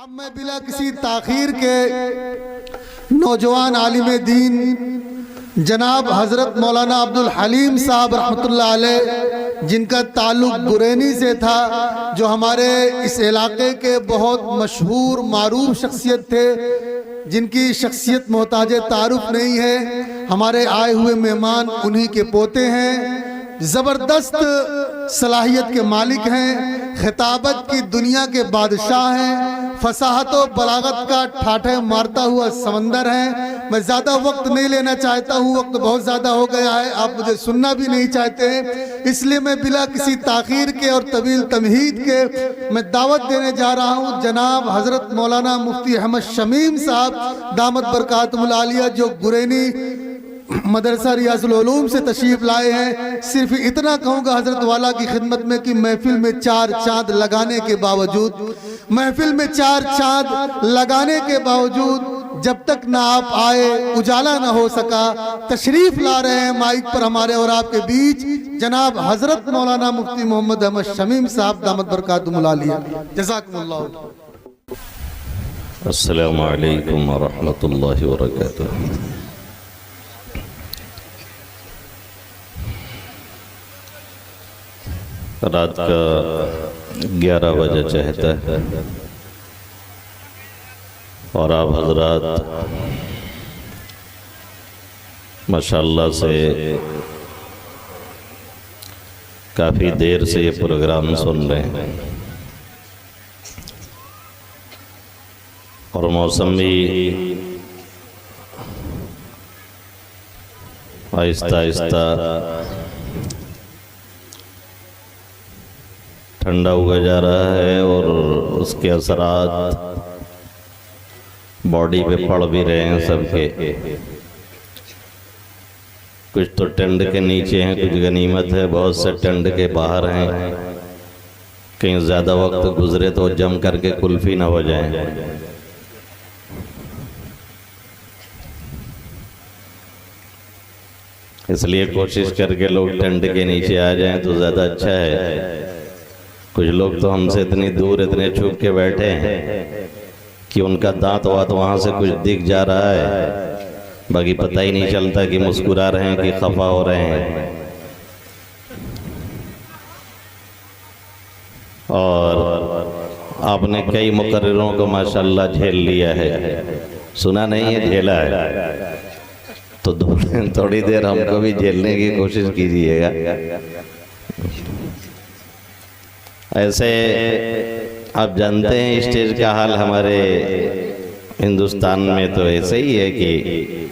अब मैं बिला किसी ताखीर के नौजवान आलिम दीन जनाब हज़रत मौलाना अब्दुल हलीम साहब रहमतुल्लाह अलैह, जिनका ताल्लुक़ गुरैनी से था, जो हमारे इस इलाके के बहुत मशहूर मारूफ शख्सियत थे, जिनकी शख्सियत मोहताज तारुफ नहीं है। हमारे आए हुए मेहमान उन्हीं के पोते हैं, ज़बरदस्त सलाहियत के मालिक हैं, खिताबत की दुनिया के बादशाह हैं, फसाहत और बलागत का ठाठे मारता हुआ समंदर है। मैं ज़्यादा वक्त नहीं लेना चाहता हूँ, वक्त बहुत ज़्यादा हो गया है, आप मुझे सुनना भी नहीं चाहते हैं, इसलिए मैं बिला किसी ताखीर के और तवील तमहीद के मैं दावत देने जा रहा हूँ जनाब हज़रत मौलाना मुफ्ती अहमद शमीम साहब दामत बरकातुहुल आलिया, जो गुरैनी मदरसा रियाजुल उलूम से तशरीफ लाए हैं। सिर्फ इतना कहूँगा हजरत वाला की खिदमत में कि महफिल में चार चांद लगाने के बावजूद, महफिल में चार चांद लगाने के बावजूद जब तक ना आप आए उजाला ना हो सका, तशरीफ ला रहे हैं माइक पर हमारे और आपके बीच जनाब हजरत मौलाना मुफ्ती मोहम्मद अहमद शमीम साहब दामत बरकातुहुल आलिया। जज़ाकुमुल्लाह। अस्सलामु अलैकुम व रहमतुल्लाहि व बरकातुहू। रात का 11 बजे चाहता है और आप हजरात माशाअल्लाह से काफ़ी देर से ये प्रोग्राम सुन रहे हैं और मौसम भी आहिस्ता आहिस्ता ठंडा हुआ जा रहा है और उसके असरात बॉडी पे पड़ भी रहे हैं सबके। कुछ तो टेंट के नीचे हैं, कुछ गनीमत है, बहुत से टेंट के बाहर हैं, कहीं ज़्यादा वक्त गुजरे तो जम करके कुल्फी ना हो जाए। इसलिए कोशिश करके लोग टेंट के नीचे आ जाएं तो ज़्यादा अच्छा है। कुछ लोग तो हमसे इतनी दूर इतने छुप के बैठे हैं कि उनका दांत वात वहाँ से कुछ दिख जा रहा है, बाकी पता ही नहीं चलता कि मुस्कुरा रहे हैं कि खफा हो रहे हैं। और आपने कई मुकर्ररों को माशाअल्लाह झेल लिया है, सुना नहीं है, झेला है, तो थोड़ी देर हमको भी झेलने की कोशिश कीजिएगा। ऐसे आप जानते हैं स्टेज का हाल हमारे हिंदुस्तान में तो ऐसे ही है कि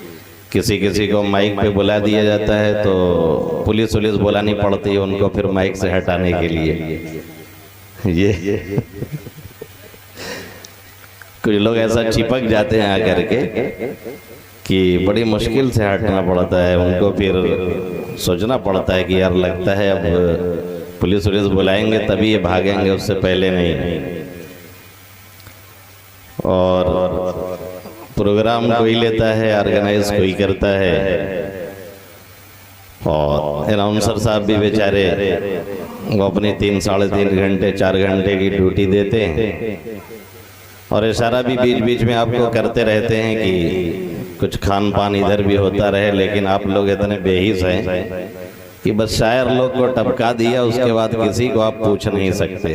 किसी किसी को माइक पे बुला दिया जाता है तो पुलिस बुलानी पड़ती है उनको फिर माइक से हटाने के लिए। ये कुछ लोग ऐसा चिपक जाते हैं आकर के कि बड़ी मुश्किल से हटना पड़ता है उनको, फिर सोचना पड़ता है कि यार लगता है अब पुलिस बुलाएंगे तभी ये भागेंगे, उससे पहले नहीं। और प्रोग्राम कोई लेता है, ऑर्गेनाइज कोई करता है, और अनाउंसर साहब भी बेचारे वो अपनी 3 साढ़े 3 घंटे 4 घंटे की ड्यूटी देते हैं और इशारा भी बीच बीच में आपको करते रहते हैं कि कुछ खान पान इधर भी होता रहे, लेकिन आप लोग इतने बेहिस हैं कि बस शायर लोग को टपका दिया, उसके बाद किसी को आप पूछ नहीं सकते।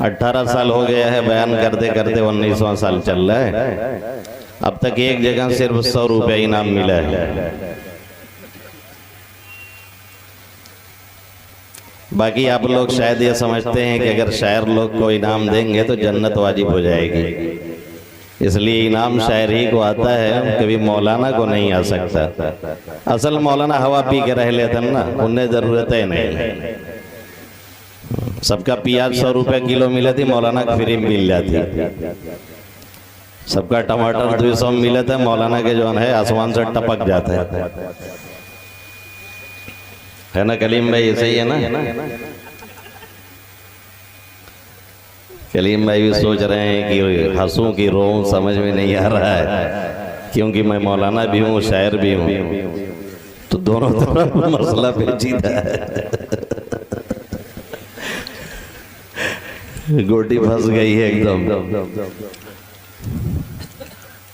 18 साल हो गया है बयान करते करते, 19वां साल चल रहा है। अब तक एक जगह सिर्फ 100 रुपये इनाम मिला है, बाकी आप लोग शायद ये समझते हैं कि अगर शायर लोग को इनाम देंगे तो जन्नत वाजिब हो जाएगी, इसलिए इनाम शायर ही को आता है, कभी मौलाना को नहीं आ सकता। असल मौलाना हवा पी के रह लेते हैं ना, उन्हें जरूरत है नहीं। सबका प्याज 100 रुपये किलो मिले थी, मौलाना फ्री मिल जाती। सबका टमाटर 200 मिले थे, मौलाना के जो है आसमान से टपक जाता है ना कलीम भाई? ऐसे ही है ना? कलीम भाई भी सोच रहे हैं कि हंसूं की रोऊं, समझ में नहीं आ रहा है, क्योंकि मैं मौलाना भी हूँ शायर भी हूँ, तो दोनों तरफ मसला पेचीदा है। गोटी फंस गई है एकदम।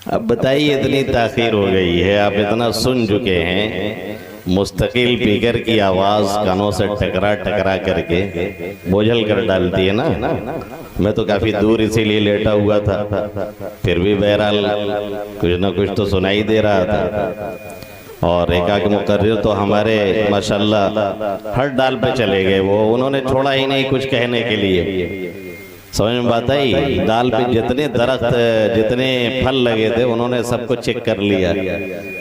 अब बताइए, इतनी ताखीर हो गई है, आप इतना सुन चुके हैं, मुस्तकिल स्पीकर की आवाज कानों से टकरा टकरा करके बोझल कर डालती है ना। मैं तो काफी दूर इसीलिए लेटा हुआ था, फिर भी बहरहाल कुछ ना कुछ तो सुनाई दे रहा था। और एकाक मुकर्रिर तो हमारे माशाल्लाह हर डाल पे चले गए, वो उन्होंने छोड़ा ही नहीं कुछ कहने के लिए। समझ में बात आई? डाल पे जितने दरख्त जितने फल लगे थे उन्होंने सबको चेक कर लिया,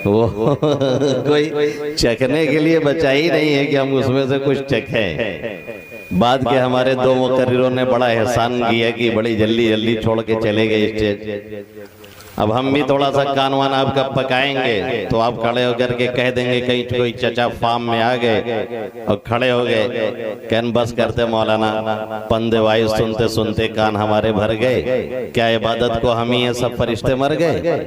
वो कोई चखने के लिए बचा ही नहीं है कि हम उसमें से कुछ चखें। बाद के हमारे दो मुकर्रिरों ने बड़ा एहसान किया कि बड़ी जल्दी जल्दी छोड़ के चले गए स्टेज। अब हम भी थोड़ा सा कान वान आपका पकाएंगे तो आप खड़े होकर के कह देंगे कहीं कोई चचा फार्म में आ गए और खड़े हो गए, कैन बस करते मौलाना, पंदे वायु सुनते सुनते कान हमारे भर गए, क्या इबादत को हम ही ये सब फरिश्ते मर गए।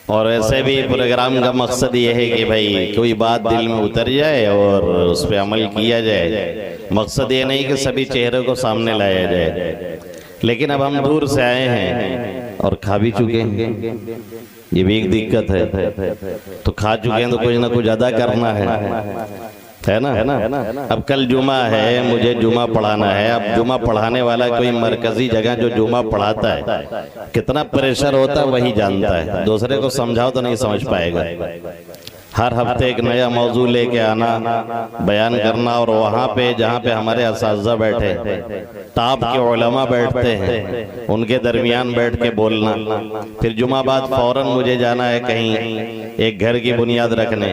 और ऐसे भी प्रोग्राम का मकसद ये है कि भाई कोई बात दिल में उतर जाए और उस पर अमल किया जाए। मकसद ये नहीं कि सभी चेहरे को सामने लाया जाए। लेकिन अब हम दूर से आए हैं और खा भी चुके हैं, ये भी एक दिक्कत है। तो खा चुके हैं तो कुछ ना कुछ अदा करना है ना। अब कल जुमा है, मुझे जुमा पढ़ाना है। अब जुमा पढ़ाने वाला कोई मरकजी जगह जो जुमा पढ़ाता है, कितना प्रेशर होता है वही जानता है, दूसरे को समझाओ तो नहीं समझ पाएगा। हर हफ्ते एक नया मौजू लेके आना, बयान करना, और वहाँ पे जहाँ पे हमारे असातिज़ा बैठे, टॉप के उलमा बैठते हैं, उनके दरमियान बैठ के बोलना। फिर जुमा बाद फौरन मुझे जाना है कहीं एक घर की बुनियाद रखने,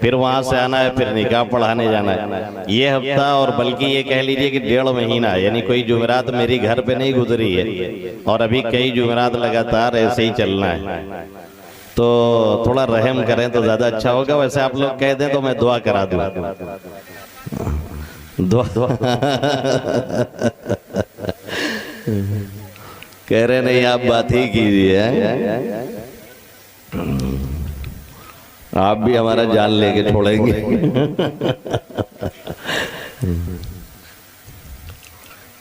फिर वहाँ से आना है, फिर निकाह पढ़ाने जाना है। ये हफ्ता, और बल्कि ये कह लीजिए कि 1.5 महीना, यानी कोई जुमेरात मेरी घर पे नहीं गुजरी है, और अभी कई जुमेरात लगातार ऐसे ही चलना है। तो थोड़ा रहम करें तो ज्यादा अच्छा होगा। वैसे आप लोग कह दें तो मैं दुआ करा दूं। दुआ कह रहे नहीं, आप बात ही कीजिए, आप भी हमारा जान लेके छोड़ेंगे।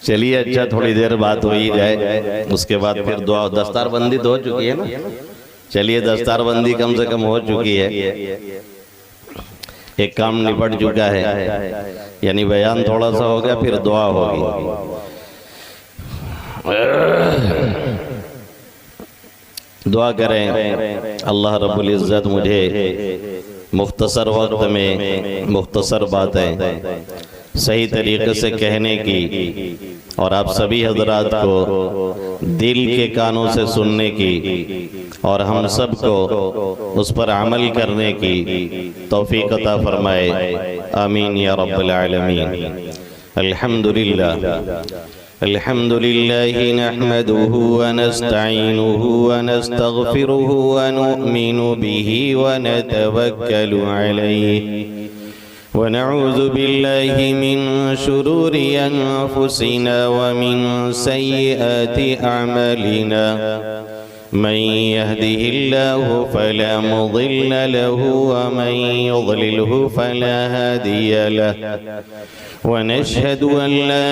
चलिए अच्छा, थोड़ी देर बात हो ही जाए, उसके बाद फिर दुआ। दस्तारबंदी तो हो चुकी है ना? चलिए, दस्तारबंदी कम से कम हो चुकी है, एक काम निपट चुका है, यानी बयान थोड़ा सा हो गया, फिर दुआ होगी। दुआ करें अल्लाह रब्बुल इज़्ज़त मुझे मुख्तसर वक्त में मुख्तसर बातें सही तरीके से कहने की, और आप सभी हजरात को दिल के कानों से सुनने की, और हम सब को उस पर अमल करने की तौफीक अता फरमाए। आमीन या रब्बल आलमीन। अल्हम्दुलिल्लाह अल्हम्दुलिल्लाहि नहमदुहु व नस्तईनुहु व नस्तगफिरुहु व नुमिनु बिही व नतवक्कलु अलैहि व नऊज़ु बिल्लाहि मिन शुरूरि अनफुसिना व मिन सय्यिआति अअमालिना। मन यहदिहिल्लाहु फला मुदिल्ल लहु व मन युद्लिलहु फला हादिय लहु। व नशहदु अन ला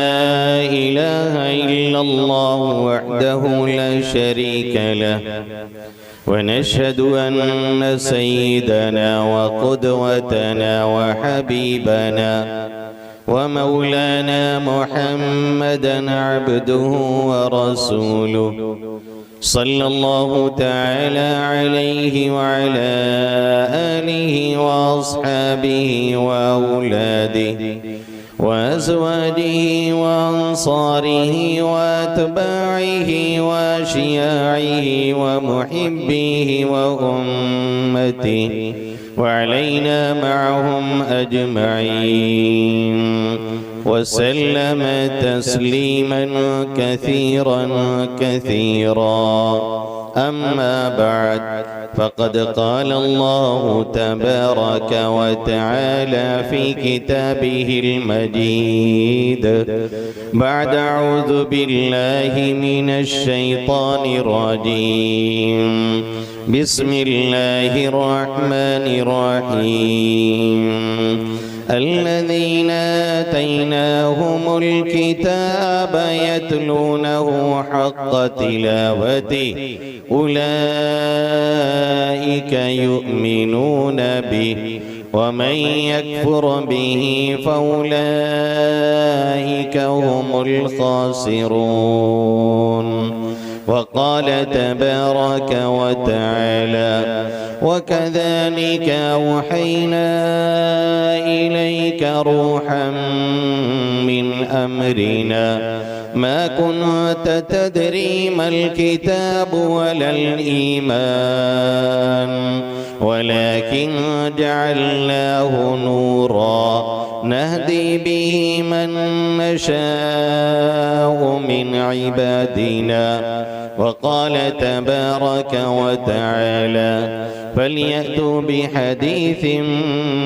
इलाहा इल्लल्लाहु वहदहु ला शरीका लहु व नशहदु अन्न सय्यिदना व क़ुदवतना व हबीबना व मौलाना मुहम्मदन अब्दुहु व रसूलुहु सल्लल्लाहु तआला अलैहि व अला आलिहि व अस्हाबिहि व औलादिहि व अज़वाजिहि व अंसारिहि व अतबाइहि व अशियाइहि व मुहिब्बिहि व उम्मतिहि व अलैना मअहुम अजमईन वसल्लम तस्लीमन कसीरन कसीरा। अम्मा बअद फ़क़द क़ाल अल्लाहु तबारक व तआला फ़ी किताबिहिल मजीद बअद अऊज़ु बिल्लाहि मिनश शैतानिर रजीम। बिस्मिल्लाहिर्रहमानिर्रहीम अल्लज़ीना आतैनाहुमुल किताब यतलूनहु हक़्क़ तिलावतिही उलाइका युमिनून बिही वमन यकफुर बिही फउलाइका हुमुल खासिरून। वक़ाल तबारक व तआला वकज़ालिक औहैना इलैका रूहन मिन अम्रिना मा कुन्त तदरी मल किताब वलल ईमान वलाकिन जअलनाहु नूरा नहदी बिही मन नशाअ मिन इबादिना। वक़ाल तबारक व तआला फल्यअतू बिहदीसिन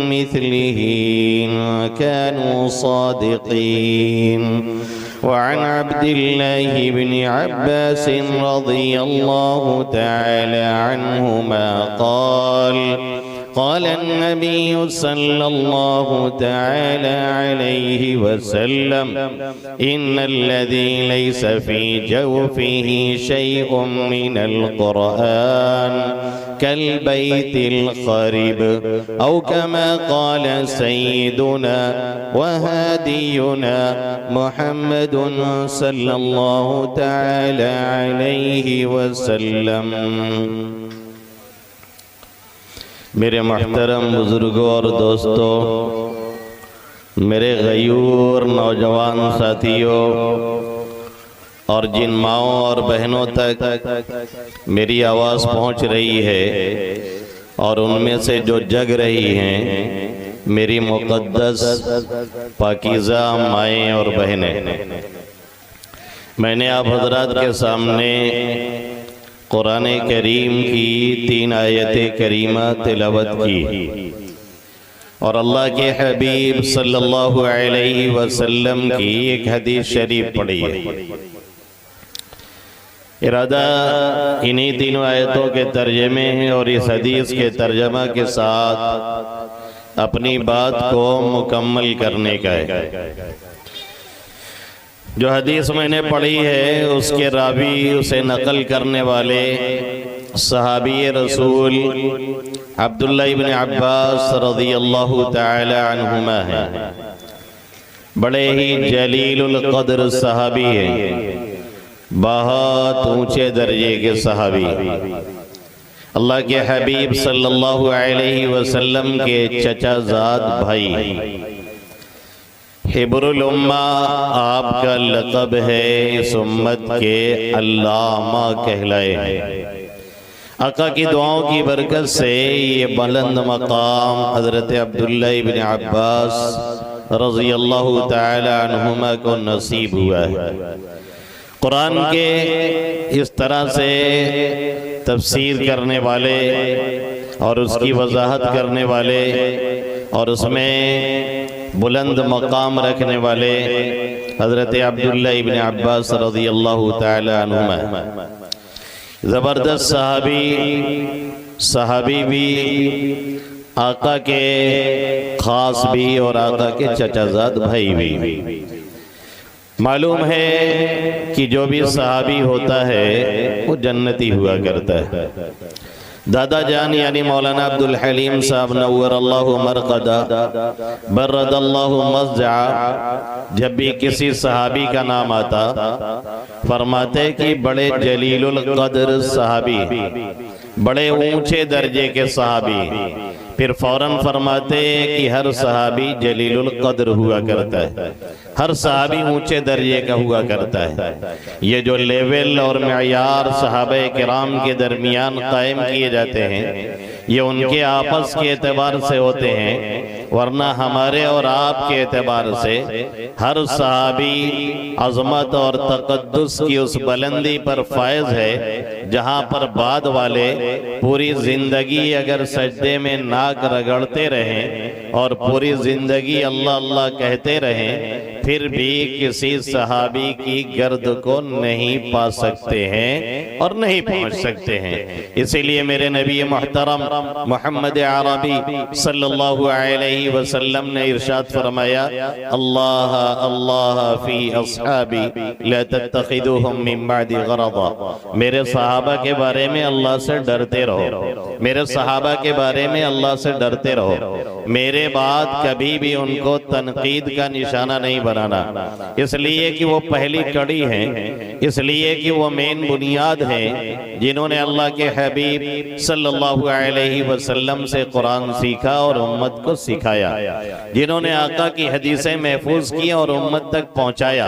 मिस्लिही इन कानू सादिक़ीन। वअन अब्दिल्लाहि इब्नि अब्बास रज़ियल्लाहु तआला अन्हुमा क़ाल क़ाल अन्नबी सल्लल्लाहु तआला अलैहि वसल्लम इन्नल्लज़ी लैसा फ़ी जawfihi शैउन मिनल क़ुरआन कल बैतिल ख़रिब औ कमा क़ाल सय्यिदुना व हादियुना मुहम्मदुन सल्लल्लाहु तआला अलैहि वसल्लम। मेरे मोहतरम बुजुर्गों और दोस्तों, मेरे गयूर नौजवान साथियों और जिन माओं और बहनों तक मेरी आवाज़ पहुंच रही है और उनमें से जो जग रही हैं मेरी मुक़द्दस पाकीज़ा माएँ और बहनें, मैंने आप हज़रात के सामने कुरान करीम की 3 आयतें करीमा तिलावत की और अल्लाह के हबीब सल्लल्लाहु अलैहि वसल्लम की एक हदीस शरीफ पढ़ी है। इरादा इन्हीं 3 आयतों के तर्जमे और इस हदीस के तर्जमा के साथ अपनी बात को मुकम्मल करने का है। जो हदीस मैंने पढ़ी है उसके रावी, उसे नकल करने वाले सहाबी रसूल अब्दुल्ला इब्न अब्बास रज़ियल्लाहु तआला अन्हुमा हैं। बड़े ही जलीलुल क़द्र सहाबी हैं, बहुत ऊंचे दर्जे के सहाबी, अल्लाह के हबीब सल्लल्लाहु अलैहि वसल्लम के चचाज़ाद भाई। हिब्रुल उम्मा आपका लक़ब है, इस उम्मत के अल्लामा कहलाए हैं। आका की दुआओं की बरकत से ये बुलंद मकाम हज़रत अब्दुल्ला इब्न अब्बास रज़ियल्लाहु तआला अन्हुमा को नसीब हुआ है। कुरान के इस तरह से तफसीर करने वाले और उसकी वजाहत करने वाले और उसमें बुलंद मकाम रखने वाले हज़रत अब्दुल्ला इब्न अब्बास रज़ियल्लाहु तआला अन्हुमा ज़बरदस्त सहाबी भी, आका के ख़ास भी और आका के चचाज़ाद भाई भी। मालूम है कि जो भी सहाबी होता है वो जन्नती हुआ करता है। दादा जान यानी मौलाना अब्दुल हलीम साहब नव्वरल्लाहु मरक़दा बर्रदल्लाहु मज़जा, जब भी किसी सहाबी का नाम आता फरमाते कि बड़े जलीलुल क़द्र सहाबी, बड़े ऊंचे दर्जे के सहाबी। फिर फौरन फरमाते कि हर सहाबी जलीलुल क़द्र हुआ करता है, हर सहाबी ऊंचे दर्जे का हुआ करता है। ये जो लेवल और मयार सहाबे किराम के दरमियान कायम किए जाते हैं ये उनके आपस के एतबार से होते हैं, वरना हमारे और आपके एतबार से हर सहाबी अज़मत और तक़द्दुस की उस बुलंदी पर फायज है जहाँ पर बाद वाले पूरी जिंदगी अगर सजदे में नाक रगड़ते रहें और पूरी जिंदगी अल्लाह अल्लाह कहते रहें फिर भी किसी सहाबी की गर्द को नहीं पा सकते हैं और नहीं पहुंच सकते हैं। इसीलिए मेरे नबी मोहतरम मोहम्मद अरबी सल्लल्लाहु अलैहि वसल्लम ने इरशाद फरमाया, अल्लाह अल्लाह फी अस्हाबी ला तत्तखिदुहुम मिन बादी गरदा। मेरे सहाबा के बारे में अल्लाह से डरते रहो, मेरे सहाबा के बारे में अल्लाह से डरते रहो, मेरे बाद कभी भी उनको तनकीद का निशाना नहीं बनाना, इसलिए कि वो पहली कड़ी है, इसलिए कि वो मेन बुनियाद है जिन्होंने अल्लाह के हबीब सल्लल्लाहु अलैहि वसल्लम से कुरान सीखा और उम्मत को सिखाया, जिन्होंने आका की हदीसें महफूज की और उम्मत तक पहुंचाया,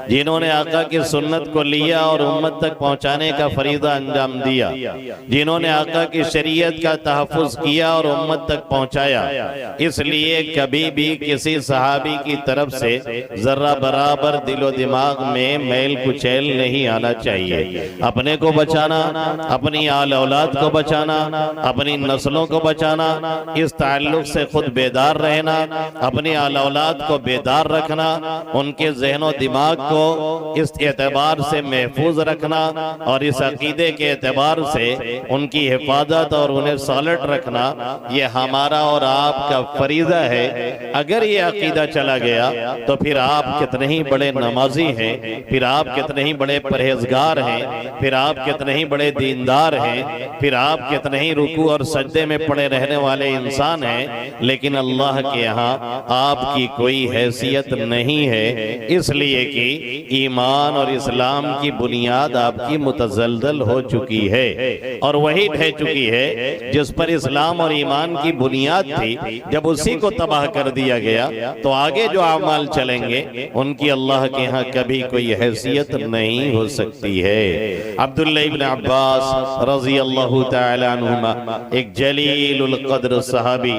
जिन्होंने आका की सुन्नत को लिया और उम्मत तक पहुंचाने का फरीदा अंजाम दिया, जिन्होंने आका की शरीयत का तहफ़्फ़ुज़ किया और उम्मत तक पहुंचाया। इसलिए कभी भी किसी सहाबी की तरफ से जर्रा बराबर दिलो दिमाग में मैल कुचैल नहीं आना चाहिए। अपने को बचाना, अपनी आल औलाद को बचाना, अपनी नस्लों को बचाना, इस ताल्लुक से खुद बेदार रहना, अपनी आल औलाद को बेदार रखना, उनके ज़हनो दिमाग को इस एतबार से महफूज रखना और इस अकीदे के एतबार से उनकी हिफाजत और उन्हें सॉलिड रखना, ये हमारा और आपका फरीज़ा है। अगर ये अकीदा चला गया तो फिर आप कितने ही बड़े नमाजी हैं, फिर आप कितने ही बड़े परहेजगार हैं, फिर आप कितने ही बड़े दीनदार हैं, फिर आप कितने ही रुकू और सजदे में पड़े रहने वाले इंसान हैं, लेकिन अल्लाह के यहाँ आपकी कोई हैसियत नहीं है, इसलिए कि ईमान और इस्लाम की बुनियाद आपकी मुतज़लज़ल हो चुकी है और वही ढह चुकी है जिस पर इस्लाम और ईमान की बुनियाद थी। जब उसी को तबाह कर दिया गया तो आगे जो अमाल चलेंगे उनकी अल्लाह के यहाँ कभी कोई हैसियत नहीं हो सकती है। अब्दुल्लाह इब्न अब्बास रज़ी अल्लाहु तआला अन्हुमा एक जलीलुल क़द्र सहाबी,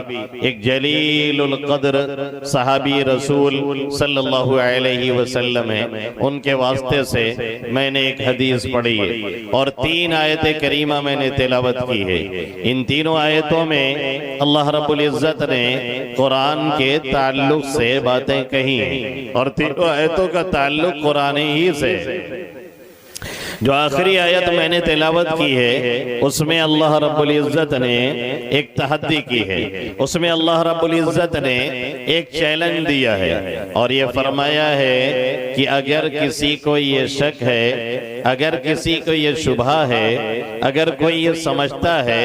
एक जलीलुल क़द्र सहाबी रसूल सल्लल्लाहु अलैहि वसल्लम है, उनके वास्ते से मैंने एक हदीस पढ़ी है और 3 आयतें करीमा मैंने तिलावत की है। इन तीनों आयतों में अल्लाह रब्बुल इज्जत ने कुरान के ताल्लुक से बातें कही हैं और तीनों आयतों का ताल्लुक कुरान ही से। जो आखिरी आयत मैंने तिलावत की है उसमें अल्लाह रब्बुल इज्जत ने एक तहद्दी की है, उसमें अल्लाह रब्बुल इज्जत ने एक चैलेंज दिया है और ये फरमाया है कि अगर किसी को ये शक है, अगर किसी को ये शुबहा है, अगर कोई ये समझता है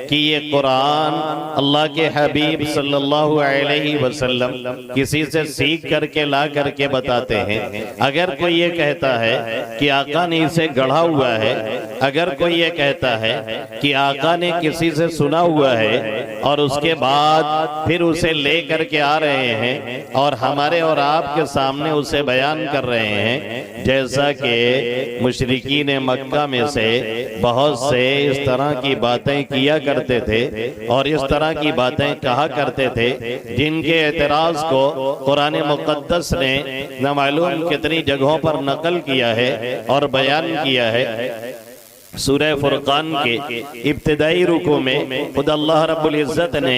कि ये कुरान अल्लाह के हबीब सल्लल्लाहु अलैहि वसल्लम किसी से सीख करके ला करके बताते हैं, अगर कोई ये कहता है कि आका ने इसे गढ़ा हुआ है, अगर कोई ये कहता है कि आका ने किसी से सुना हुआ है और उसके बाद फिर उसे ले करके आ रहे हैं और हमारे और आपके सामने उसे बयान कर रहे हैं, जैसा कि मुशरिकीन मक्का में से बहुत से इस तरह की बातें किया करते थे और इस तरह की बातें कहा करते थे जिनके एतराज को कुरान मुक़द्दस ने न मालूम कितनी जगहों पर नकल किया है और बयान किया है। सूरह फुरकान के इब्तिदाई रुकू में खुद अल्लाह रब्बुल इज्जत ने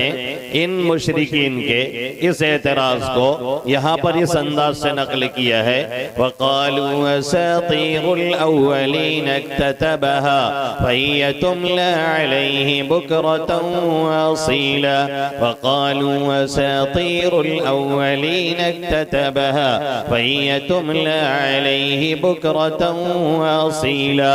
इन मुशरिकीन के इस एतराज को यहाँ पर इस अंदाज से नकल किया है, वक़ालू असातीरुल अव्वलीन इक्ततबहा फहिय तुमला अलैहि बुकरतन वअसीला, वक़ालू असातीरुल अव्वलीन इक्ततबहा फहिय तुमला अलैहि बुकरतन वअसीला।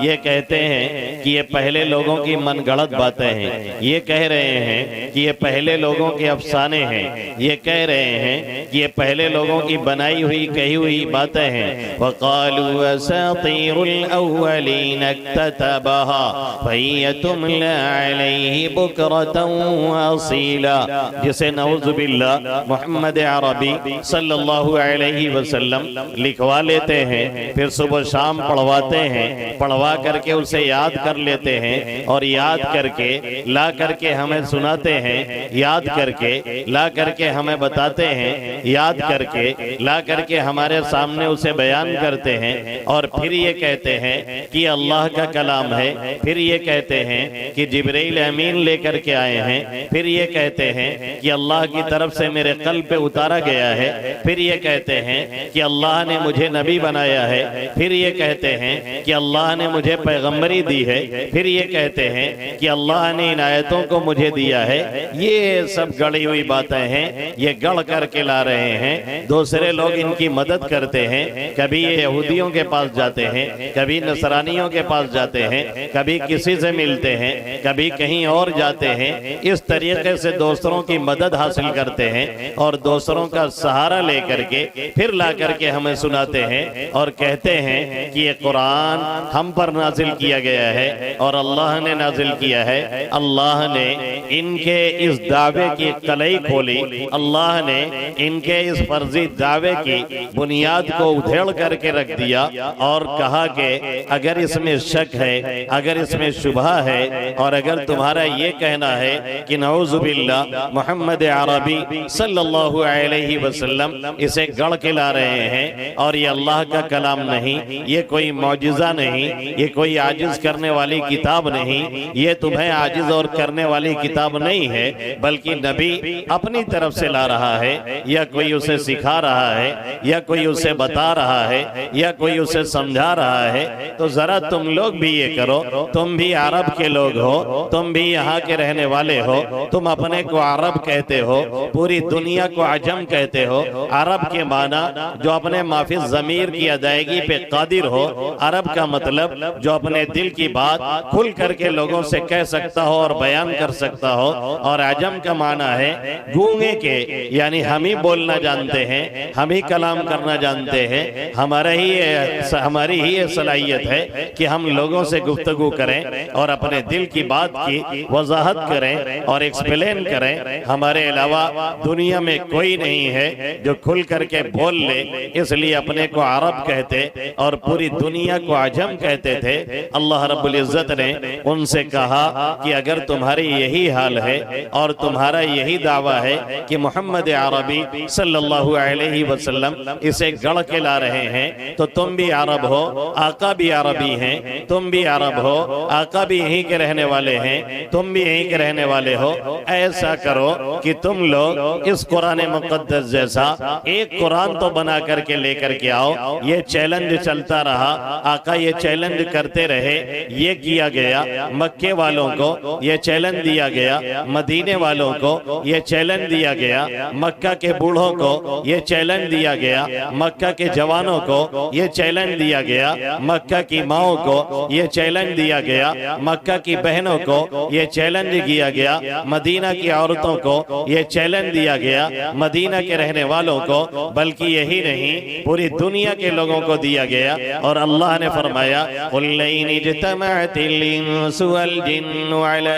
ये कहते हैं कि ये पहले लोगों की मनगढ़ंत बातें हैं, ये कह रहे हैं कि ये पहले लोगों के अफसाने हैं, ये कह रहे हैं कि ये पहले लोगों की बनाई हुई कही हुई बातें हैं। वक़ालू असातीरुल अव्वलीन इक्ततबहा फहिय तुमला अलैहि बुकरतन वअसीला, जिसे नऊज़ु बिल्लाह मोहम्मद अरबी सल्लल्लाहु अलैहि वसल्लम लिखवा लेते हैं, फिर सुबह शाम पढ़वाते हैं, पढ़वा करके करके उसे याद कर लेते हैं और याद करके ला करके हमें सुनाते हैं, याद करके ला करके हमें बताते हैं, याद करके ला करके हमारे सामने उसे बयान करते हैं और फिर ये कहते हैं कि अल्लाह का कलाम है, फिर ये कहते हैं कि जिब्रील अमीन लेकर के आए हैं, फिर ये कहते हैं कि अल्लाह की तरफ से मेरे कल्ब पे उतारा गया है, फिर ये कहते हैं कि अल्लाह ने मुझे नबी बनाया है, फिर ये कहते हैं कि अल्लाह ने मुझे पैगंबरी दी है, फिर ये कहते हैं कि अल्लाह ने इन आयतों को मुझे दिया है। ये सब गढ़ी हुई बातें हैं, ये गढ़ करके ला रहे हैं। दूसरे लोग इनकी मदद करते हैं, कभी ये यहूदियों के पास जाते हैं, कभी नसरानियों के पास जाते हैं, कभी किसी से मिलते हैं, कभी कहीं और जाते हैं। इस तरीके से दूसरों की मदद हासिल करते हैं और दूसरों का सहारा लेकर के फिर ला करके हमें सुनाते हैं और कहते हैं कि ये कुरान हम पर नाजिल किया गया है और अल्लाह ने नाजिल किया है। अल्लाह ने इनके इस दावे की कलई खोली, अल्लाह ने इनके इस फर्जी दावे की बुनियाद को उधेड़ करके रख दिया और कहा कि अगर इसमें शक है, अगर इसमें शुबहा है और अगर तुम्हारा ये कहना है कि नऊजुबिल्लाह मोहम्मद अरबी सल्लल्लाहु अलैहि वसल्लम इसे गढ़ के ला रहे हैं और ये अल्लाह का कलाम नहीं, ये कोई मौजिज़ा नहीं, ये कोई आजिज करने वाली किताब नहीं, ये तुम्हें आजिज और करने वाली किताब नहीं है, बल्कि नबी अपनी तरफ से ला रहा है, या कोई उसे सिखा रहा है, या कोई उसे बता रहा है, या कोई उसे समझा रहा है। तो जरा तुम लोग भी ये करो, तुम भी अरब के लोग हो, तुम भी यहाँ के रहने वाले हो, तुम अपने को अरब कहते हो, पूरी दुनिया को अजम कहते हो। अरब के माना जो अपने माफी ज़मीर की अदायगी पे कादिर हो, अरब का मतलब जो अपने दिल की बात खुल करके लोगों से कह सकता हो और बयान कर सकता हो, और अजम का माना है गूंगे के, यानी हम ही बोलना जानते हैं, हम ही कलाम करना जानते हैं, हमारी ही ये सलाहियत है कि हम लोगों से गुफ्तगू करें और अपने दिल की बात की वजाहत करें और एक्सप्लेन करें। हमारे अलावा दुनिया में कोई नहीं है जो खुल करके बोल ले, इसलिए अपने को अरब कहते और पूरी दुनिया को अजम कहते थे। अल्लाह रब्बुल इज्जत ने उनसे कहा कि अगर तुम्हारी यही हाल है और तुम्हारा यही दावा है कि मोहम्मद अरबी सल्लल्लाहु अलैहि वसल्लम इसे गढ़ के ला रहे हैं, तो तुम भी अरब हो, आका भी अरबी हैं, तुम भी अरब हो, आका भी यहीं के रहने वाले हैं, तुम भी यहीं के रहने वाले हो। ऐसा करो कि तुम लोग इस कुरान मुक़द्दस जैसा एक कुरान तो बना करके लेकर के आओ। ये चैलेंज चलता रहा, आका ये चैलेंज करते रहे, ये किया गया, मक्के वालों को ये चैलेंज दिया गया, मदीने वालों को ये चैलेंज दिया गया, मक्का के बूढ़ों को ये चैलेंज दिया गया, मक्का के जवानों को ये चैलेंज दिया गया, मक्का की माओं को ये चैलेंज दिया गया, मक्का की बहनों को ये चैलेंज दिया गया, मदीना की औरतों को ये चैलेंज दिया गया, मदीना के रहने वालों को, बल्कि यही नहीं पूरी दुनिया के लोगों को दिया गया। और अल्लाह ने फरमाया कुल इन इज्तमअतिल इंसु वल जिन्नु अला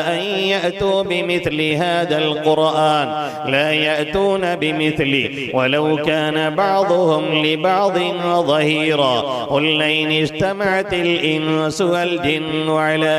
अन यअतू बिमिथलि हादल कुरआन ला यअतून बिमिथलि वलौ कान बअदुहुम लिबअदिन ज़हीरा कुल इन इज्तमअतिल इंसु वल जिन्नु अला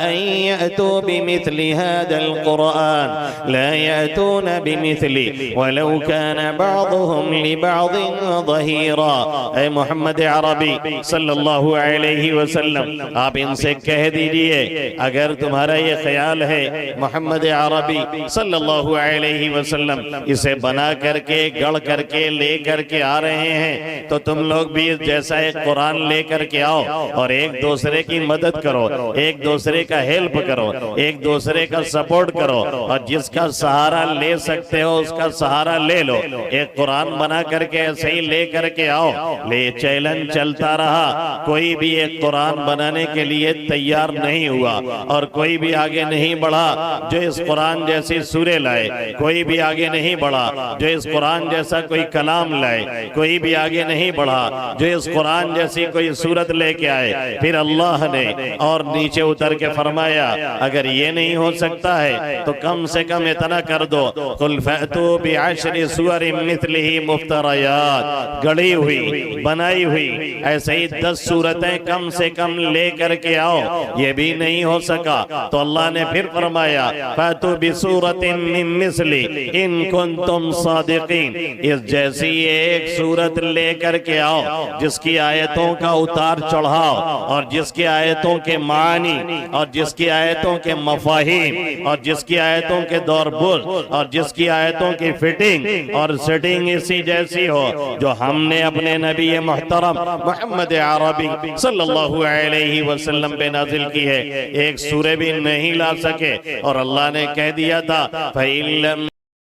अन यअतू बिमिथलि हादल कुरआन ला यअतून बिमिथलि वलौ कान बअदुहुम लिबअदिन ज़हीरा। ऐ मोहम्मद अरबी सल्लल्लाहु अलैहि वसल्लम, आप इनसे कह दीजिए अगर तुम्हारा ये ख्याल है मोहम्मद अरबी सल्लल्लाहु अलैहि वसल्लम इसे बना करके गढ़ करके ले करके आ रहे हैं, तो तुम लोग भी जैसा एक कुरान ले करके आओ और एक दूसरे की मदद करो, एक दूसरे का हेल्प करो, एक दूसरे का सपोर्ट करो, और जिसका सहारा ले सकते हो उसका सहारा ले लो। एक कुरान बना करके ऐसे ही ले करके आओ। ले चैलेंज चलता रहा, कोई भी एक कुरान बनाने के लिए तैयार नहीं हुआ और कोई भी आगे नहीं बढ़ा जो इस कुरान जैसी सूरे लाए, कोई भी आगे नहीं बढ़ा जो इस कुरान जैसा कोई कलाम लाए, कोई भी आगे नहीं बढ़ा जो इस कुरान जैसी कोई सूरत लेके आए। फिर अल्लाह ने और नीचे उतर के फरमाया अगर ये नहीं हो सकता है तो कम से कम इतना कर दो, कुल फअतू बिअशरि सुवरिन मिथलिही मुफ्तरयात, गढ़ी हुई बनाई हुई ऐसे ही 10 सूरतें कम कम से कम लेकर के आओ, ये भी नहीं हो सका तो अल्लाह ने फिर फरमाया फातू बिसूरतिन मिन मिस्ली इन कुंतुम सादिकीन, इस जैसी एक सूरत लेकर के आओ जिसकी आयतों का उतार चढ़ाव और जिसकी आयतों के मानी और जिसकी आयतों के मफाहिम और जिसकी आयतों के दौरबुल और जिसकी आयतों की फिटिंग और सेटिंग इसी जैसी हो जो हमने अपने नबी मोहतरम मोहम्मद अरबी सल्लल्लाहु अलैहि वसल्लम पे नाजिल की है। एक सूरह भी नहीं ला सके और अल्लाह ने कह दिया था फ़इल्लम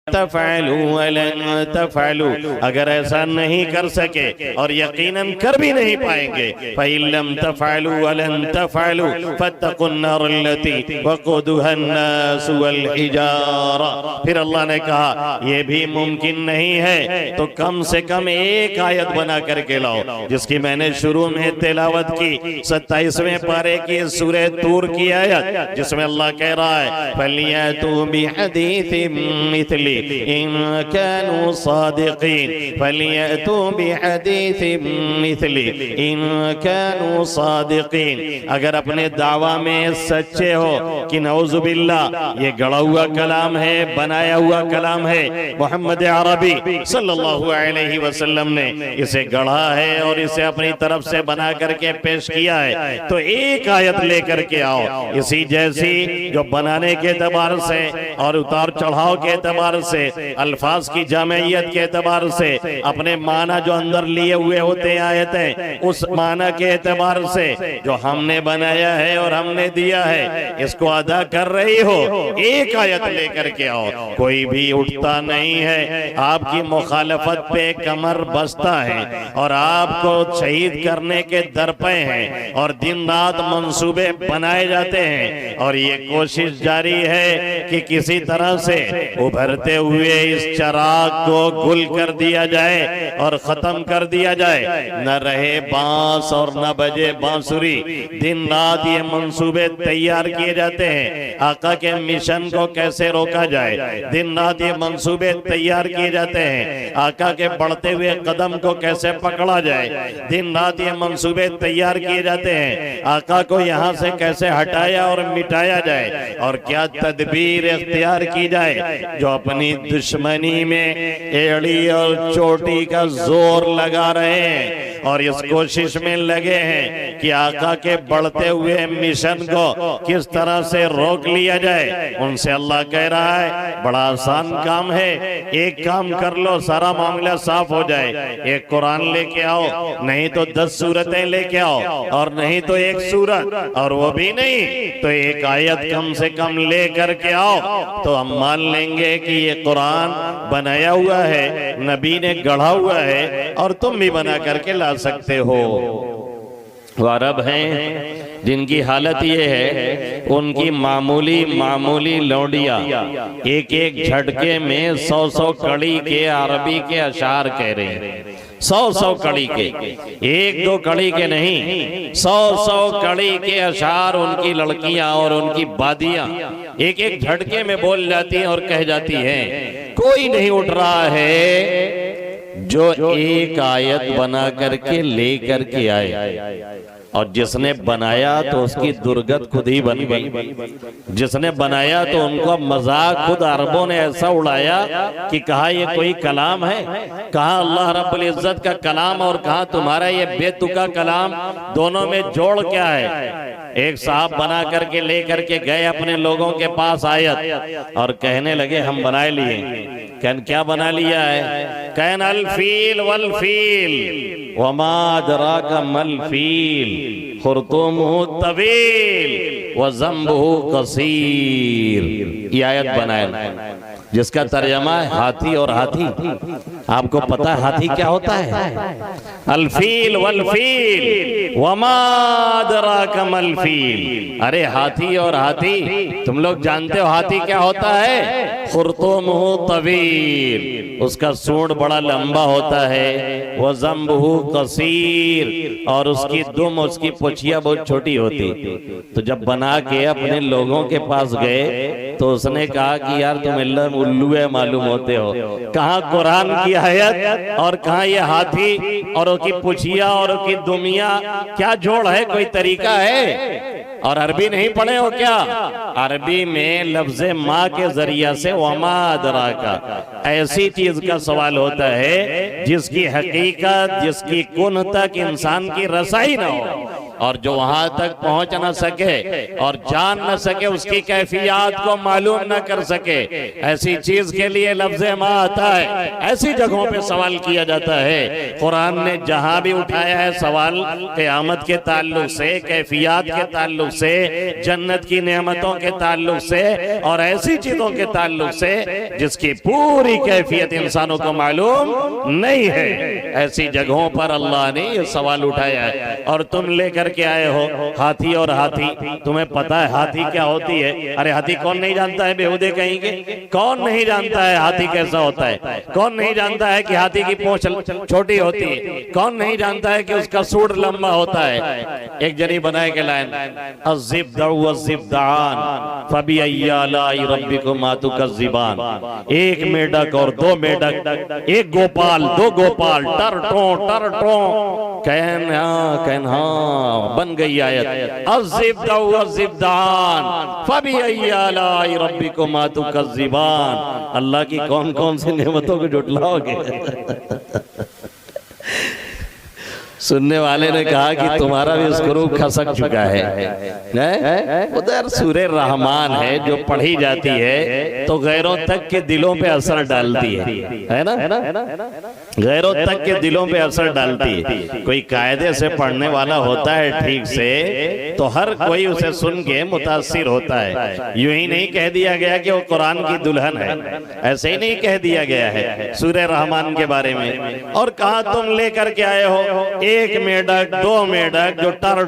तफ़अलू वलन तफ़अलू, अगर ऐसा नहीं कर सके और यकीनन कर भी नहीं पाएंगे, फ़इल्लम तफ़अलू वलन तफ़अलू फत्तकुन नारल्लती वक़ूदुहा अन्नास वल हिजारा। फिर अल्लाह ने कहा ये भी मुमकिन नहीं है तो कम से कम एक आयत बना करके लाओ, जिसकी मैंने शुरू में तिलावत की 27वें पारे की सूरह तूर की आयत, जिसमें अल्लाह कह रहा है फलियतू बिहदीथिम मिथली इन कानू सादिकीन, फलियतू बिहदीथिम मिथली इन कानू सादिकीन। अगर अपने दावा में सच्चे हो कि नऊजुबिल्लाह ये गढ़ा हुआ कलाम है, बनाया हुआ कलाम है, मोहम्मद अरबी सल्लल्लाहु अलैहि वसल्लम ने इसे गढ़ा है और इसे अपनी तरफ से बना करके पेश किया है, तो एक आयत लेकर के आओ इसी जैसी जो बनाने के एतबार से और उतार चढ़ाव के एतबार से, अल्फाज की जामियत के एतबार से, अपने माना जो अंदर लिए हुए होते हैं आयतें, उस माना के एतबार से जो हमने बनाया है और हमने दिया है इसको अदा कर रही हो, एक आयत लेकर के आओ। कोई भी उठता नहीं है, आपकी मुखालफत पे कमर बसता है और आपको शहीद करने के दर पे हैं और दिन रात मंसूबे बनाए जाते हैं और ये कोशिश जारी है कि किसी तरह से उभरते हुए इस चराग को गुल कर दिया जाए और खत्म कर दिया जाए, न रहे बांस और न बजे बांसुरी। दिन रात ये मंसूबे तैयार किए जाते हैं आका के मिशन को कैसे रोका जाए, दिन रात ये मंसूबे तैयार किए जाते हैं आका के बढ़ते हुए कदम को कैसे पकड़ा जाए, दिन रात ये मंसूबे तैयार किए जाते हैं आका को यहाँ से कैसे हटाया और मिटाया जाए और क्या तदबीर इख्तियार की जाए। जो अपनी दुश्मनी में एड़ी और चोटी का जोर लगा रहे हैं और इस कोशिश में लगे हैं कि आका के बढ़ते हुए मिशन को किस तरह से रोक लिया जाए, उनसे अल्लाह कह रहा है बड़ा आसान काम है, एक काम कर लो सारा मामला साफ हो जाए। एक कुरान लेके आओ, नहीं तो 10 सूरतें लेके आओ और नहीं तो एक सूरत, और वो भी नहीं तो एक आयत कम से कम ले करके आओ, तो हम मान लेंगे कि ये कुरान बनाया हुआ है, नबी ने गढ़ा हुआ है और तुम भी बना करके ला सकते हो। वो अरब हैं जिनकी हालत ये है, उनकी मामूली लौंडिया एक एक झटके में 100 कड़ी के अरबी के अशार कह रहे हैं, 100 कड़ी के, 1-2 कड़ी के नहीं, 100 कड़ी के अशार उनकी लड़कियां और उनकी बादियां एक एक झटके में बोल जाती हैं और कह जाती हैं। कोई नहीं उठ रहा है जो एक आयत बना करके ले करके आए, और जिसने बनाया तो उसकी दुर्गत खुद ही बन गई। जिसने बनाया तो उनको मजाक खुद अरबों ने ऐसा उड़ाया कि कहा ये कोई कलाम है, कहा अल्लाह रब्बुल इज्जत का कलाम और कहा तुम्हारा ये बेतुका कलाम, दोनों में जोड़ क्या है। एक साहब बना करके ले करके गए अपने लोगों के पास आयत और कहने लगे हम बनाए लिए। कहन क्या बना लिया है? कहन अल फील वल फील वमा अदराका मल फील खुरतुमुहु तवील व ज़ंबुहु कसीर। ये आयत बनाए जिसका तर्जमा है हाथी और हाथी। आपको पता है हाथी क्या होता है? अलफील वलफील वमा अदराका मल फील। अरे हाथी और हाथी, तुम लोग जानते हो हाथी क्या होता है? खुर्तुमुहु तवील, उसका सूंड बड़ा लंबा होता है, वह ज़ंबुहु कसीर, और उसकी दुम, उसकी पुछिया बहुत छोटी होती। तो जब बना के अपने लोगों के पास गए तो उसने कहा कि यार तुम उल्लू है मालूम होते हो, कहाँ कुरान की आयत और कहाँ ये हाथी और उसकी पुछिया और उसकी दुमिया, क्या जोड़ है, कोई तरीका है? और अरबी नहीं पढ़े हो क्या? अरबी में लफ्ज माँ के जरिया से वमा अदराका, ऐसी चीज का सवाल होता है जिसकी हकीकत, जिसकी कुन तक इंसान की रसाई ना हो, और जो वहां तक पहुंच न सके और जान न सके, उसकी कैफियत को मालूम न कर सके, ऐसी चीज के लिए लफ्ज माँ आता है। ऐसी जगहों पे सवाल किया जाता है। कुरान ने जहां भी उठाया है सवाल क़यामत के ताल्लुक से, कैफियत के ताल्लुक से, जन्नत की नेमतों के ताल्लुक से, और ऐसी चीजों के ताल्लुक से जिसकी पूरी कैफियत इंसानों को मालूम नहीं है, ऐसी जगहों पर अल्लाह ने ये सवाल उठाया है। और तुम लेकर के आए हो हाथी और हाथी, तुम्हें पता है हाथी क्या होती है? अरे हाथी कौन नहीं जानता है, बेहुदे कहेंगे। कौन नहीं जानता है हाथी कैसा होता है? कौन नहीं जानता है कि हाथी की पूंछ छोटी होती है? कौन नहीं जानता है कि उसका सूंड लंबा होता है? एक जनी बनाए के लाइन, एक मेढक और दो मेढक, एक गोपाल दो गोपाल, टर टो कहन हाँ, बन गई आयत। अल्लाह की कौन कौन सी नेमतों को जुटलाओगे? सुनने वाले ने कहा कि तुम्हारा भी स्क्रू खसक चुका है। उधर सूरे रहमान है जो पढ़ी जाती है तो गैरों तक के दिलों पे असर डालती है ना? गैरों तक के दिलों पे असर डालती है। कोई कायदे से पढ़ने वाला होता है ठीक से तो हर कोई उसे सुन के मुतासिर होता है। यूं ही नहीं कह दिया गया कि वो कुरान की दुल्हन है, ऐसे ही नहीं कह दिया गया है सूरे रहमान के बारे में। और कहा तुम लेकर के आए हो एक मेढक दो मेढक जो टर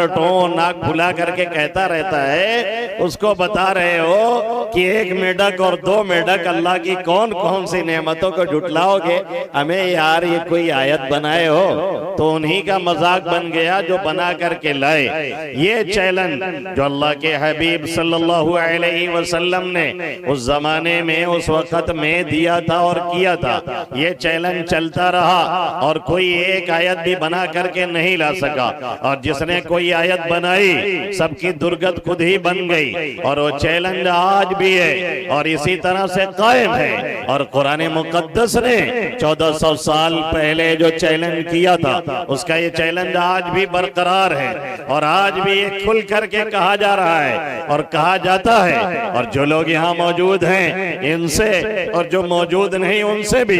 टो नाक फुला करके कहता रहता है, उसको बता रहे हो कि एक मेढक और दो मेढक अल्लाह की कौन कौन सी नेमतों को जुटलाओगे? हमें यार ये कोई आयत बनाए हो तो उन्हीं का मजाक बन गया जो बना करके लाए। ये चैलेंज जो अल्लाह के हबीब सल्लल्लाहु अलैहि वसल्लम ने उस जमाने में उस वक्त में दिया था और किया था, ये चैलेंज चलता रहा और कोई एक आयत भी बना करके नहीं ला सका। और जिसने कोई आयत बनाई सबकी दुर्गत खुद ही बन गई। और वो चैलेंज आज भी है और इसी तरह से कायम है। और कुरान मुकद्दस ने 1400 साल पहले जो चैलेंज किया था उसका ये चैलेंज आज भी बरकरार है और आज भी ये खुल करके कहा जा रहा है और कहा जाता है। और जो लोग यहाँ मौजूद हैं इनसे और जो मौजूद नहीं उनसे भी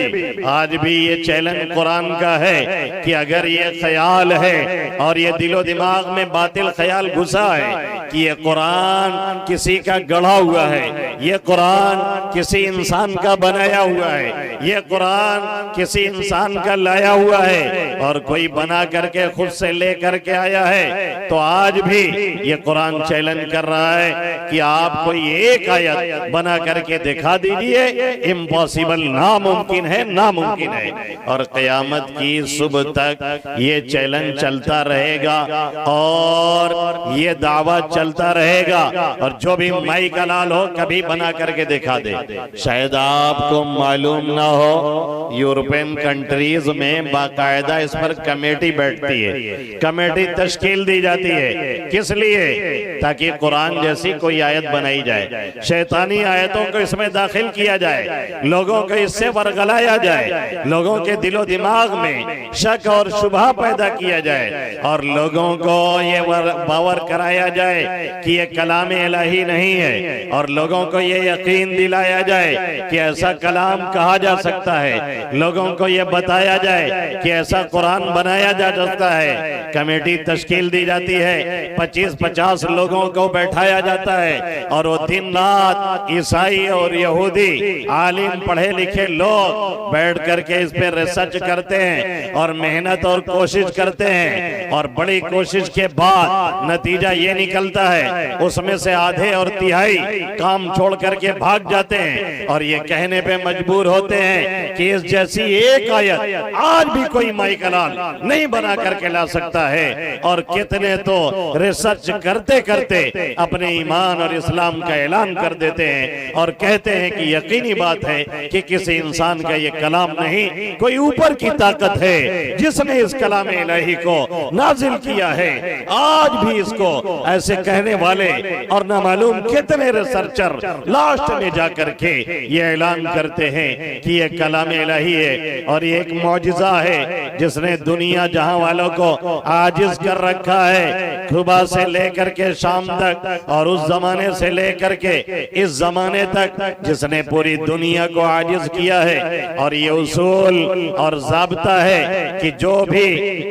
आज भी ये चैलेंज कुरान का है कि अगर ये ख्याल है और ये दिलो दिमाग में बातिल ख्याल घुसा है कि ये कुरान किसी का गढ़ा हुआ है, ये कुरान किसी इंसान का बनाया हुआ है, ये कुरान किसी इंसान का लाया हुआ है और कोई बना करके खुद से ले करके आया है, तो आज भी ये कुरान चैलेंज कर रहा है कि आप कोई एक आयत बना करके दिखा दीजिए। इम्पॉसिबल, नामुमकिन है, नामुमकिन है। और क़यामत की सुबह तक ये चैलेंज चलता रहेगा और ये दावा चलता रहेगा। और जो भी माई का लाल हो कभी बना करके दिखा दे। शायद आपको मालूम ना हो, यूरोपियन कंट्रीज में बाकायदा इस पर कमेटी बैठती है, कमेटी तश्कील दी जाती है। किस लिए? ताकि कुरान जैसी कोई आयत बनाई जाए, शैतानी आयतों को इसमें दाखिल किया जाए, लोगों को इससे वरगलाया जाए, लोगों के दिलो दिमाग में शक और शुबहा पैदा किया जाए और लोगों को ये बावर कराया जाए कि ये कलाम इलाही नहीं है और लोगों को ये यकीन दिलाया जाए कि ऐसा कलाम कहा जा सकता है, लोगों को ये बताया जाए कि ऐसा कुरान बनाया जा सकता है। कमेटी तश्कील दी जाती है, 25-50 लोगों को बैठाया जाता है और वो दिन रात ईसाई और यहूदी आलिम पढ़े लिखे लोग बैठ करके इस पे रिसर्च करते हैं और मेहनत और कोशिश करते हैं और बड़ी कोशिश के बाद नतीजा ये निकलता है उसमें से आधे और तिहाई काम छोड़ करके भाग जाते हैं और ये कहने पे मजबूर होते हैं कि इस जैसी एक आयत आज भी कोई माई कलाम नहीं बना करके ला सकता है। और कितने तो रिसर्च करते करते अपने ईमान और इस्लाम का ऐलान कर देते हैं और कहते हैं कि यकीनी बात है कि किसी इंसान का ये कलाम नहीं, कोई ऊपर की ताकत है जिसने इस कलाम इलाही को नाजिल किया है। आज भी इसको ऐसे कहने वाले और ना मालूम कितने रिसर्चर लास्ट में जाकर के ये ऐलान करते हैं कि ये कलाम इलाही है और ये एक मौजिजा है जिसने दुनिया जहां वालों को आजिज कर रखा है। सुबह से लेकर के शाम तक और उस जमाने से लेकर के इस जमाने तक जिसने पूरी दुनिया को आजिज किया है। और ये उसूल और ज़ाब्ता है कि जो भी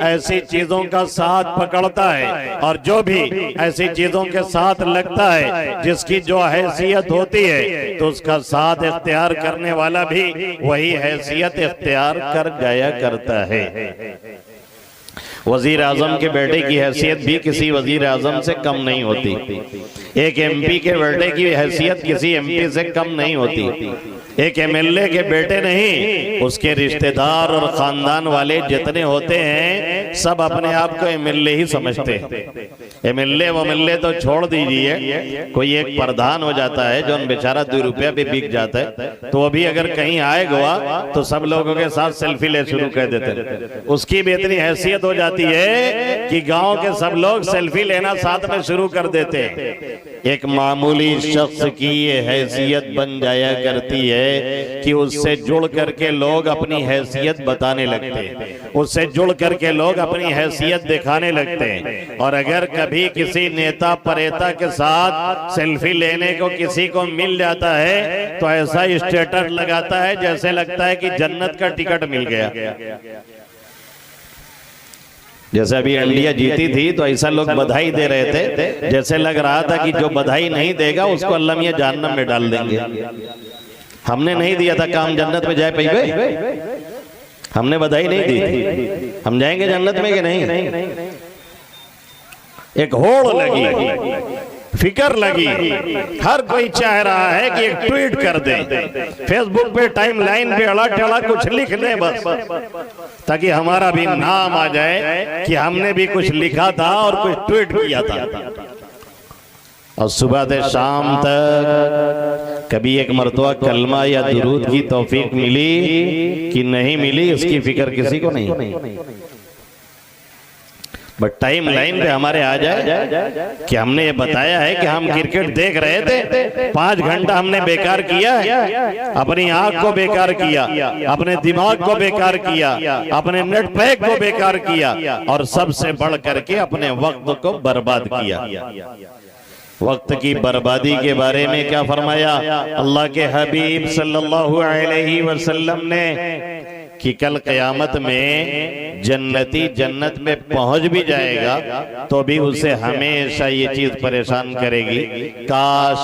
ऐसी चीजों का साथ पकड़ता है और जो भी ऐसी चीजों के साथ लगता है जिसकी जो हैसियत होती है तो उसका साथ इख्तियार करने वाला भी वही हैसियत इख्तियार कर जाया करता है। वजीर आजम के बेटे की हैसियत भी किसी वजीर आजम से कम नहीं होती। एक एमपी के बेटे की हैसियत किसी एमपी से कम नहीं होती। एक एमएलए के बेटे नहीं, उसके रिश्तेदार और खानदान वाले जितने होते हैं सब अपने आप को एमएलए ही समझते हैं। एमएलए तो छोड़ दीजिए, कोई एक प्रधान हो जाता है जो बेचारा 2 रुपया भी बिक जाता है तो अभी अगर कहीं आए गोवा तो सब लोगों के साथ सेल्फी ले शुरू कर देते हैं। उसकी भी इतनी हैसियत हो जाती है कि गांव के सब लोग सेल्फी लेना साथ में शुरू कर देते हैं। एक मामूली शख्स की ये हैसियत बन जाया करती है कि उससे जुड़ करके लोग अपनी हैसियत बताने लगते हैं, उससे जुड़ करके लोग अपनी हैसियत दिखाने लगते हैं। और अगर कभी किसी नेता परेता के साथ सेल्फी लेने को किसी को मिल जाता है तो ऐसा स्टेटस लगाता है जैसे लगता है कि जन्नत का टिकट मिल गया। जैसे अभी इंडिया जीती थी तो ऐसा लोग बधाई दे रहे थे जैसे लग रहा था कि जो बधाई नहीं देगा उसको अल्लाह मियां जहन्नम में डाल देंगे। हमने नहीं दिया था काम जन्नत में जाए पाएंगे, हमने बधाई नहीं दी थी, हम जाएंगे जन्नत में कि नहीं। एक होड़ लगी, फिकर लगी, हर कोई चाह रहा है कि एक ट्वीट कर दे, फेसबुक पे टाइमलाइन पे अड़ा टेढ़ा कुछ लिख दे बस, ताकि हमारा भी नाम आ जाए कि हमने भी कुछ लिखा था और कुछ ट्वीट किया था। और सुबह से शाम तक कभी एक मर्तबा कलमा या दुरूद की तौफीक मिली कि नहीं मिली इसकी फिक्र किसी को नहीं। बट टाइम लाइन पे हमारे आ जाए कि हमने ये बताया है कि हम क्रिकेट देख रहे थे, 5 घंटा हमने बेकार किया है, अपनी आंख को बेकार किया, अपने दिमाग को बेकार किया, अपने नेट पैक को बेकार किया और सबसे बढ़ करके अपने वक्त को बर्बाद किया। वक्त की बर्बादी के बारे में क्या फरमाया अल्लाह के हबीब सल्लल्लाहु अलैहि वसल्लम ने कि कल क़यामत में जन्नती जन्नत में पहुंच भी जाएगा तो भी उसे हमेशा ये चीज परेशान करेगी, काश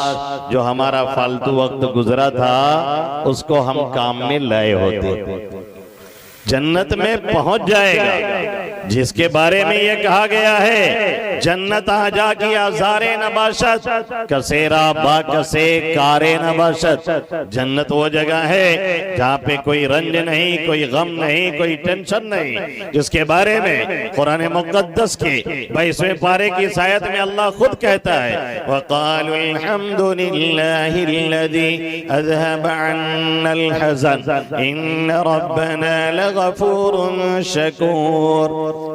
जो हमारा फालतू वक्त गुजरा था उसको हम काम में लाए होते। जन्नत में पहुंच जाएगा जिसके बारे में ये कहा गया है जन्नत आजा की आज़ारे नबाशत कसेरा बा कसे कारे नबाशत। जन्नत वो जगह है जहाँ पे कोई रंज नहीं, कोई गम नहीं, कोई टेंशन नहीं, जिसके बारे में कुरान मुक़द्दस के 22वें पारे की आयत में अल्लाह खुद कहता है वक़ालु अल्हम्दुलिल्लाहिल्लज़ी अज़हब अन्नल हज़न इन्न रब्बना लग़फ़ूरुन शकूर।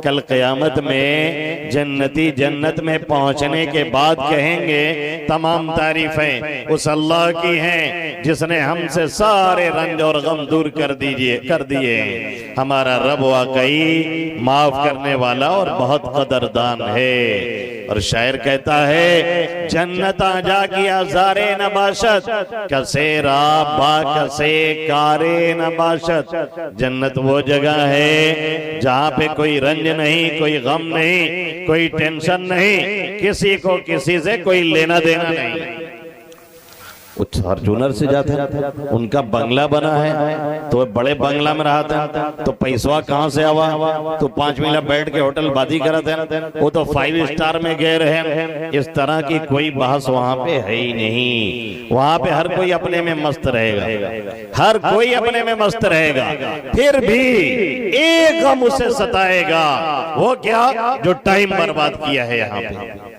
कल क़यामत में जन्नती जन्नत में पहुंचने के बाद कहेंगे तमाम तारीफें उस अल्लाह की हैं जिसने हमसे सारे रंज और गम दूर कर दिए। हमारा रब वाकई माफ करने वाला और बहुत कदरदान है। और शायर कहता है जन्नत आजा की आज़ारे नबाशत कसेरा बा कसे कारे नबाशत। जन्नत वो जगह है जहाँ पे कोई रंज नहीं, कोई गम नहीं, कोई टेंशन नहीं, किसी को किसी से कोई लेना देना नहीं। वो फॉर्चूनर से जाते हैं, उनका बंगला बना है तो बड़े बंगला में रहते हैं, तो पैसवा कहाँ से आवा? तो 5 महीना बैठ के होटल बादी करते हैं, वो तो 5 स्टार में गए रहे। इस तरह की कोई बहस वहां पे है ही नहीं। वहां पे हर कोई अपने में मस्त रहेगा, हर कोई अपने में मस्त रहेगा। फिर भी एक गम उसे सताएगा, वो क्या? जो टाइम बर्बाद किया है यहाँ पे।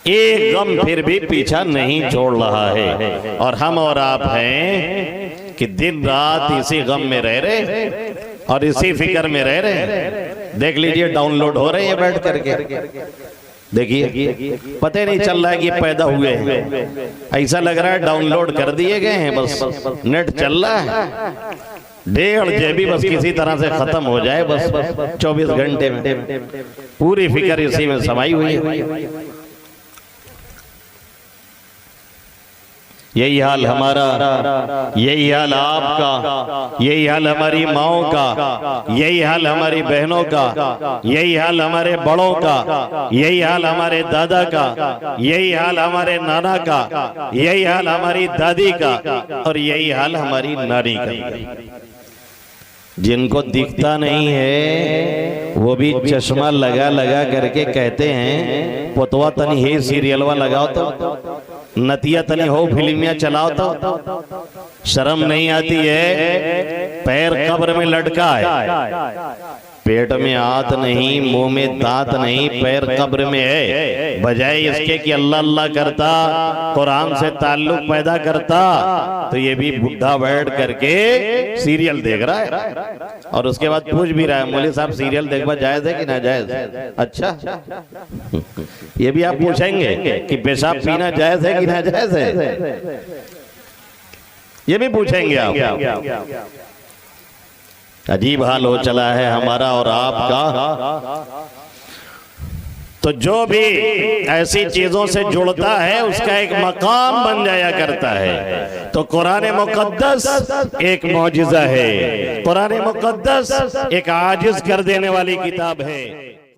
एक गम फिर भी पीछा नहीं छोड़ रहा है। और हम और आप हैं कि दिन रात इसी गम में रह रहे और इसी फिक्र में रह रहे। देख लीजिए डाउनलोड हो रहे हैं बैठ करके, देखिए पता नहीं चल रहा है कि पैदा हुए हैं। ऐसा लग रहा है डाउनलोड कर दिए गए हैं, बस नेट चल रहा है। 1.5 GB बस किसी तरह से खत्म हो जाए, बस 24 घंटे में पूरी फिक्र इसी में समाई हुई है। यही हाल हमारा, यही हाल आपका, यही हाल हमारी माओं का, यही हाल हमारी बहनों का, यही हाल हमारे बड़ों का, यही हाल हमारे दादा का, यही हाल हमारे नाना का, यही हाल हमारी दादी का, और यही हाल हमारी नानी का। जिनको दिखता नहीं है वो भी चश्मा लगा लगा करके कहते हैं पोतवा तनी हे सीरियलवा लगाओ तो, नतिया तनी हो फिल्मिया चलाओ तो। शर्म नहीं आती है? पैर कब्र में लटका है, पेट में हाथ नहीं, मुंह में दांत नहीं, पैर कब्र में है। बजाय इसके कि अल्लाह अल्लाह करता, कुरान से ताल्लुक पैदा करता, तो ये भी बुढ़ा बैठ करके सीरियल देख रहा है। और उसके बाद पूछ भी रहा है, मौलवी साहब सीरियल देखना जायज है कि ना जायज? अच्छा, ये भी आप पूछेंगे कि पेशाब पीना जायज है कि ना जायज है? ये भी पूछेंगे आप। अजीब हाल हो चला है हमारा और आपका। तो जो भी ऐसी चीजों से जुड़ता है उसका एक मकाम बन जाया करता है। तो कुरान मुकद्दस एक मौजिज़ा है, कुरान मुकद्दस एक आजिज़ कर देने वाली किताब है।